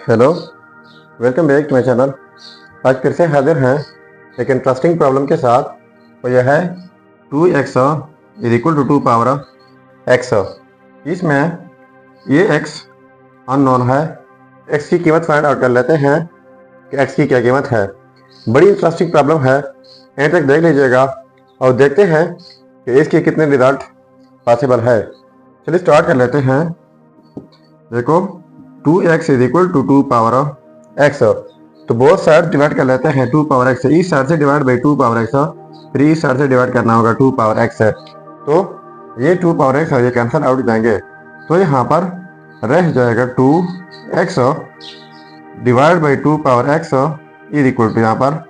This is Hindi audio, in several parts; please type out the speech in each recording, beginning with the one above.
Hello, welcome back to my channel. आज फिर से हाजिर हैं एक इंटरेस्टिंग प्रॉब्लम के साथ। तो यह है 2x is equal to 2 power x। इसमें ये x अननोन है। x की कीमत फाइंड आउट कर लेते हैं कि x की क्या कीमत है। बड़ी इंटरेस्टिंग प्रॉब्लम है, एंड तक देख लीजिएगा और देखते हैं कि इसके कितने रिजल्ट पॉसिबल है। चलिए स्टार्ट कर लेते हैं। देखो 2x is equal to 2 power x। तो बोथ साइड डिवाइड कर लेते हैं 2 पावर x। इस साइड से डिवाइड बाई 2 पावर x, फिर इस साइड से डिवाइड करना होगा 2 पावर x है। तो ये 2 पावर x है, ये कैंसिल आउट जाएंगे। तो यहाँ पर रह जाएगा 2x divide by 2 power x is equal to यहाँ पर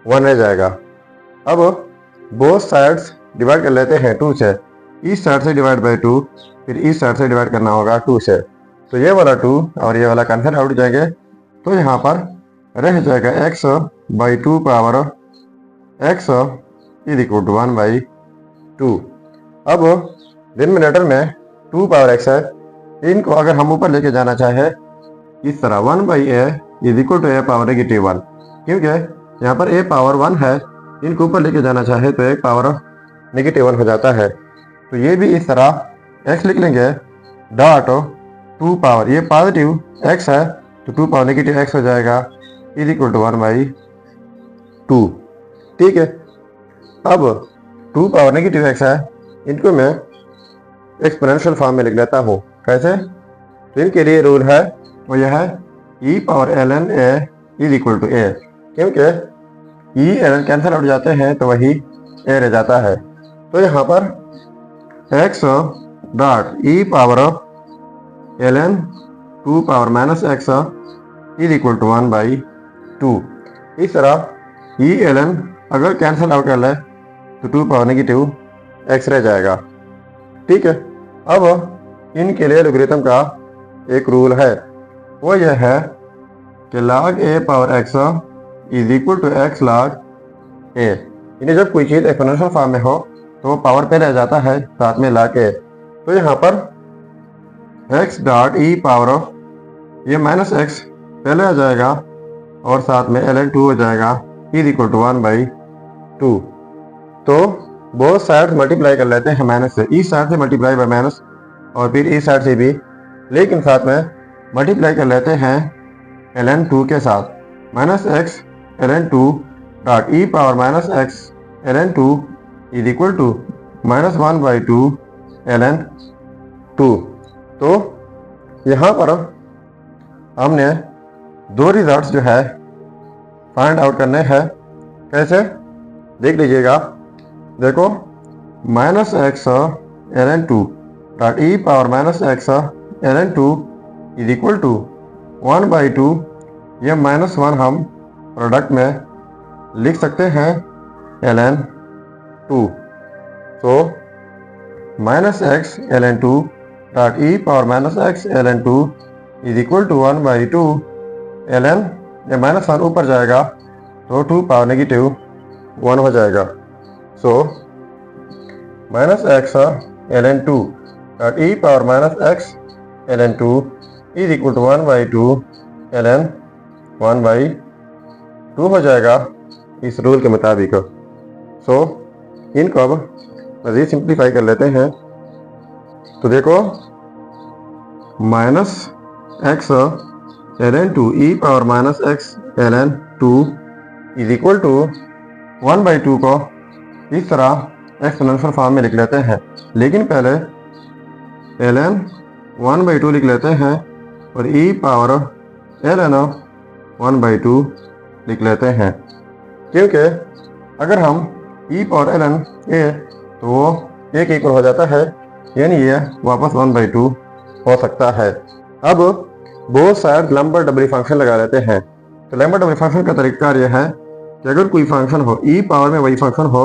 1 रह जाएगा। अब बोथ साइड्स डिवाइड कर लेते हैं 2 से। इस साइड से डिवाइड बाई 2, फिर इस साइड से डिवाइड करना होगा 2 से। तो ये वाला 2 और ये वाला कैंसिल आउट जाएंगे। तो यहाँ पर रह जाएगा x by 2 power x is equal to 1 by 2। अब डिनोमिनेटर में 2 पावर x है, इनको अगर हम ऊपर लेके जाना चाहे इस तरह 1 by a is equal to a power -1, क्योंकि यहाँ पर a पावर 1 है, इनको ऊपर लेके जाना चाहे तो एक पावर -1 हो जाता है। तो ये भी इस तरह x लिख लेंगे डॉट 2 पावर, ये पॉजिटिव x है तो 2 पावर नेगेटिव x हो जाएगा इज इक्वल टू 1 बाई 2। ठीक है, अब 2 पावर नेगेटिव x है, इनको मैं एक्सपोनेंशियल फॉर्म में लिख लेता हूँ। कैसे? तो इनके लिए रूल है वो यह है e power ln a is equal to a, क्योंकि e ln कैंसिल आउट जाते हैं तो वही a रह जाता है। तो यहाँ पर x dot e power ln 2 power minus x is equal to 1 by 2। इस तरह e ln अगर कैंसिल आउट कर ले तो 2 पावर नेगेटिव x रह जाएगा। ठीक है, अब इनके लिए लोगरिथम का एक रूल है, वो यह है कि log a power x is equal to x log a। यानी जब कोई चीज़ एक्सपोनेंशियल फॉर्म में हो तो वो पावर पे रह जाता है साथ में log a। तो यहाँ पर x डॉट e पावर ये माइनस x पहले आ जाएगा और साथ में ln 2 हो जाएगा इज इक्वल टू 1 बाई 2। तो बोथ साइड मल्टीप्लाई कर लेते हैं माइनस से, इस साइड से मल्टीप्लाई बाई माइनस और फिर इस साइड से भी, लेकिन साथ में मल्टीप्लाई कर लेते हैं ln 2 के साथ। Minus x ln 2 dot e power minus x ln 2 is equal to minus 1 by 2 ln 2। तो यहाँ पर हमने दो रिजल्ट्स जो है फाइंड आउट करने हैं। कैसे? देख लीजिएगा। देखो minus x ln 2 dot e power minus x ln 2 is equal to 1 by 2। ये -1 हम प्रोडक्ट में लिख सकते हैं ln 2। तो minus x ln 2 dot e power minus x ln 2 is equal to 1 by 2 ln, ये -1 ऊपर जाएगा तो 2 पावर नेगेटिव 1 हो जाएगा। So minus x ln 2 dot e power minus x ln 2 is equal to 1 by 2 ln 1 by 2 हो जाएगा इस रूल के मुताबिक। सो इनको अब मज़ीद सिंप्लीफाई कर लेते हैं। तो देखो minus x ln 2 e power minus x ln 2 is equal to 1 by 2 को इस तरह एक्सपोनेंशियल फॉर्म में लिख लेते हैं, लेकिन पहले ln 1 बाई 2 लिख लेते हैं और e पावर ln 1 बाई 2 लिख लेते हैं, क्योंकि अगर हम e पावर ln a तो वो एक इक्वल हो जाता है, यानी ये वापस 1 बाई 2 हो सकता है। अब both side Lambert double function लगा लेते हैं। तो लैम्बर्ट डबल फंक्शन का तरीका यह है कि अगर कोई फंक्शन हो e पावर में वही फंक्शन हो,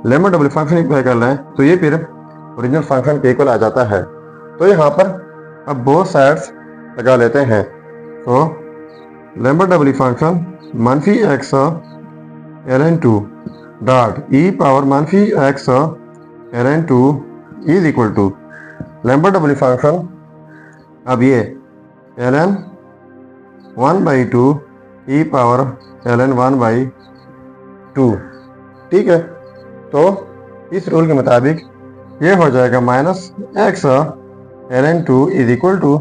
लैम्बर्ट डबल फंक्शन अप्लाई कर लें तो ये फिर ओरिजिनल फंक्शन के इक्वल आ जाता है। तो यहाँ पर अब बोथ साइड्स लगा लेते हैं। तो लैम्बर्ट डबल फंक्शन मानफी x ln 2 dot e power मानफी x ln 2 is equal to Lambert double function. अब ये ln 1/2 ई पावर ln 1/2। ठीक है, तो इस रूल के मुताबिक ये हो जाएगा -x ln 2 is equal to,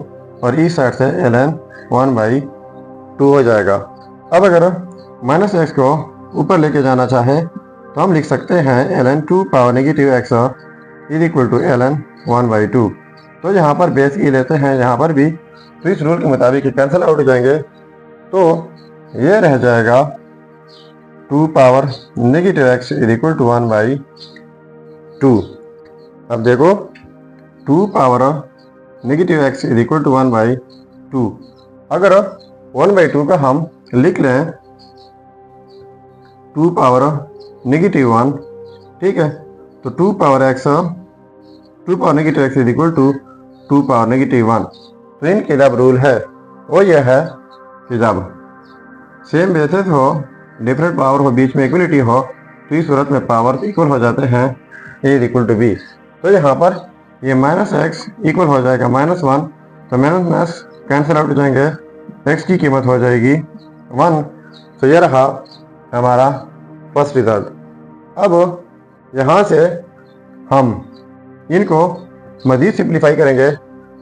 और इस साइड से ln 1/2 हो जाएगा। अब अगर -x को ऊपर लेके जाना चाहे तो हम लिख सकते हैं ln 2 power negative x is equal to ln 1/2। तो यहाँ पर बेस ई लेते हैं, यहाँ पर भी, तो इस रूल के मुताबिक कैंसिल आउट हो जाएंगे, तो ये रह जाएगा 2 power negative x is equal to 1/2। अब देखो 2 power negative x is equal to 1/2। अगर 1/2 का हम लिख लें 2 पावर नेगेटिव 1, ठीक है, तो 2 power negative x is equal to 2 power negative 1। तो इनके जब रूल है वो यह है कि जब सेम बेसिस हो, डिफरेंट पावर हो, बीच में इक्वलिटी हो, तो इस सूरत में पावर इक्वल हो जाते हैं, a is equal to b। तो यहाँ पर ये -x इक्वल हो जाएगा -1, तो माइनस कैंसिल आउट हो जाएंगे, x की कीमत हो जाएगी 1। तो ये रहा हमारा फर्स्ट रिजल्ट। अब यहाँ से हम इनको मज़ीद सिंप्लीफाई करेंगे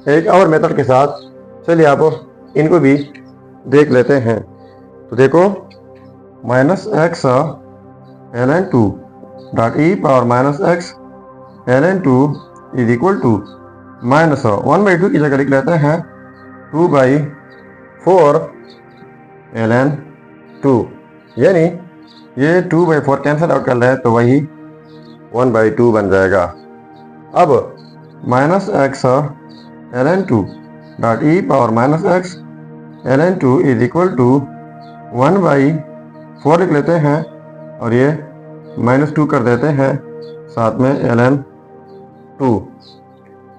एक और मेथड के साथ। चलिए आप इनको भी देख लेते हैं। तो देखो -x ln 2 dot e power -x ln 2 is equal to -1/2 की जगह लिख लेते हैं 2/4 ln 2, यानी ये 2/4 कैंसिल आउट कर रहे हैं तो वही 1/2 बन जाएगा। अब -x ln 2 dot e power -x ln 2 is equal to 1/4 लिख लेते हैं, और ये -2 कर देते हैं साथ में ln 2।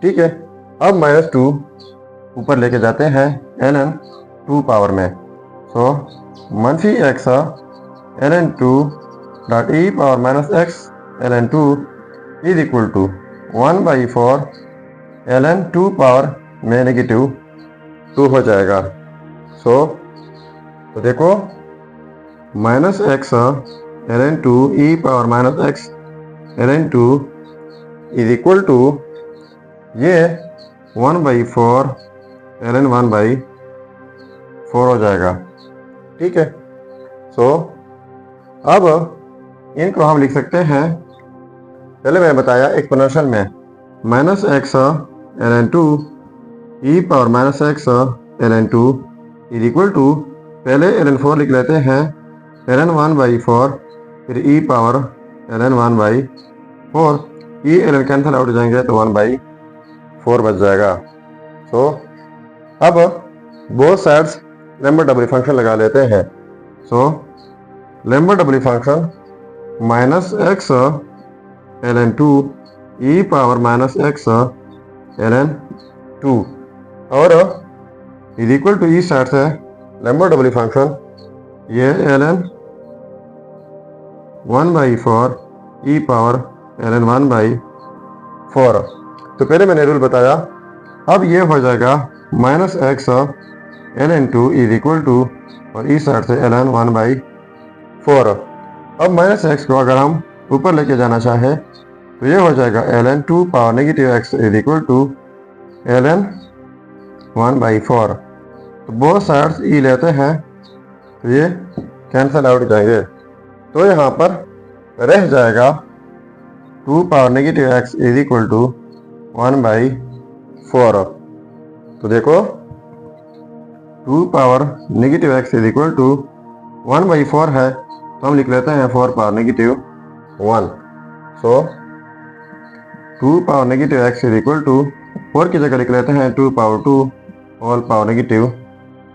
ठीक है, अब -2 ऊपर लेके जाते हैं ln 2 पावर में, so -x ln 2 dot e power -x ln 2 is equal to 1/4 ln 2 power में नेगेटिव 2 हो जाएगा। तो देखो -x ln 2 e power -x ln 2 is equal to ये 1/4 ln 1/4 हो जाएगा। ठीक है, अब इनको हम लिख सकते हैं, पहले मैंने बताया एक्सपोनेंशियल में -x ln 2 e power -x ln 2 is equal to, पहले ln 4 लिख लेते हैं, ln 1/4, फिर e power ln 1/4, e ln cancel out हो जाएंगे तो 1/4 बच जाएगा। अब both sides Lambert double function लगा लेते हैं। Lambert double function -x ln 2 e power -x ln 2, और इज इक्वल टू इस साइड से लैम्बर्ट डबल फंक्शन ये ln 1/4 ई पावर ln 1/4। तो पहले मैंने रूल बताया, अब ये हो जाएगा -x ln 2 is equal to, और इस साइड से ln 1/4। अब -x को अगर हम ऊपर लेके जाना चाहे तो ये हो जाएगा ln 2 power negative x is equal to ln 1/4। तो बोथ साइड्स ई लेते हैं तो ये कैंसिल आउट जाएंगे, तो यहाँ पर रह जाएगा 2 power negative x is equal to 1/4। तो देखो 2 power negative x is equal to 1/4 है, तो हम लिख लेते हैं 4 power negative 1। 2 power negative x is equal to 4 की जगह लिख लेते हैं 2 पावर 2 होल पावर नेगेटिव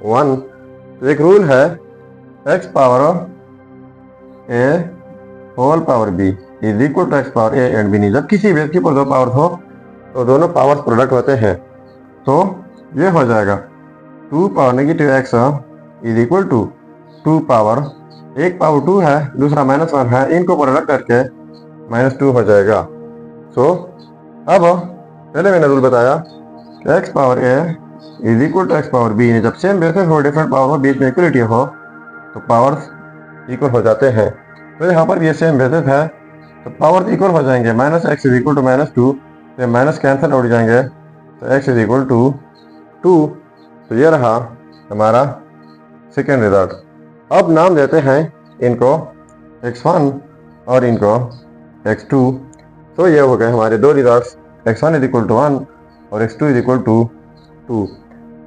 1। तो एक रूल है x power a whole power b is equal to x power a and b नहीं। जब किसी बेस के ऊपर दो पावर हो तो दोनों पावर्स प्रोडक्ट होते हैं, तो ये हो जाएगा 2 power negative x is equal to 2 power, एक पावर 2 है, दूसरा -1 है, इनको प्रोडक्ट करके -2 हो जाएगा। अब पहले मैंने रूल बताया कि x power a is equal to x power b. जब सेम बेसिस हो, डिफरेंट पावर हो, बीच में इक्वलिटी हो, तो पावर्स इक्वल हो जाते हैं। तो यहाँ पर भी ये सेम बेसिस है, तो पावर्स इक्वल हो जाएंगे। Minus x is equal to minus two, तो माइनस कैंसिल उड़ जाएंगे, तो x is equal to two. तो ये रहा हमारा सेकेंड रिजल्ट। अब नाम देते हैं इनको x1 और इनको x2। तो ये हो गए हमारे दो results, x1 is equal to 1 और x2 इज इक्वल टू 2।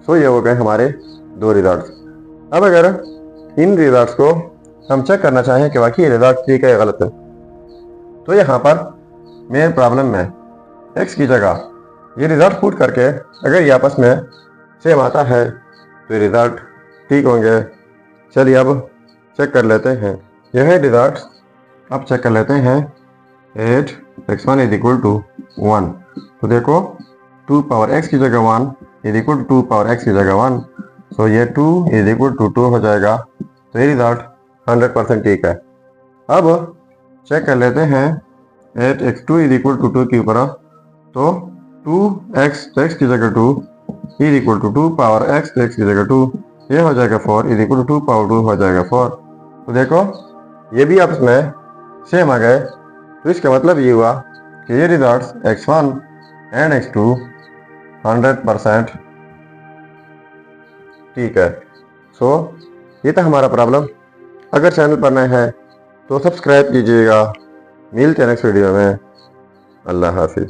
सो ये हो गए हमारे दो रिजल्ट्स। अब अगर इन रिजल्ट्स को हम चेक करना चाहें कि वाकई ये रिजल्ट ठीक है या गलत है, तो यहाँ पर मेन प्रॉब्लम में x की जगह ये रिजल्ट पुट करके अगर ये आपस में सेम आता है तो ये रिजल्ट ठीक होंगे। चलिए अब चेक कर लेते हैं। यह है रिजल्ट। अब चेक कर लेते हैं। 8 x1 इज इक्वल टू 1। तो देखो 2 पावर x की जगह 1 is equal to 2 power x की जगह 1। सो ये 2 इज इक्वल टू 2 हो जाएगा। तो ये रिजल्ट 100% ठीक है। अब चेक कर लेते हैं 8x2 इज इक्वल टू 2 के ऊपर। तो 2x की जगह 2 is equal to 2 power x की जगह 2, ये हो जाएगा 4 इज इक्वल टू 2 पावर 2 हो जाएगा 4। तो देखो ये भी आपस में सेम आ गए। तो इसका मतलब ये हुआ कि ये रिजल्ट्स x1 एंड x2 100% ठीक है। सो ये था हमारा प्रॉब्लम। अगर चैनल पर नए हैं तो सब्सक्राइब कीजिएगा। मिलते हैं नेक्स्ट वीडियो में। अल्लाह हाफिज़।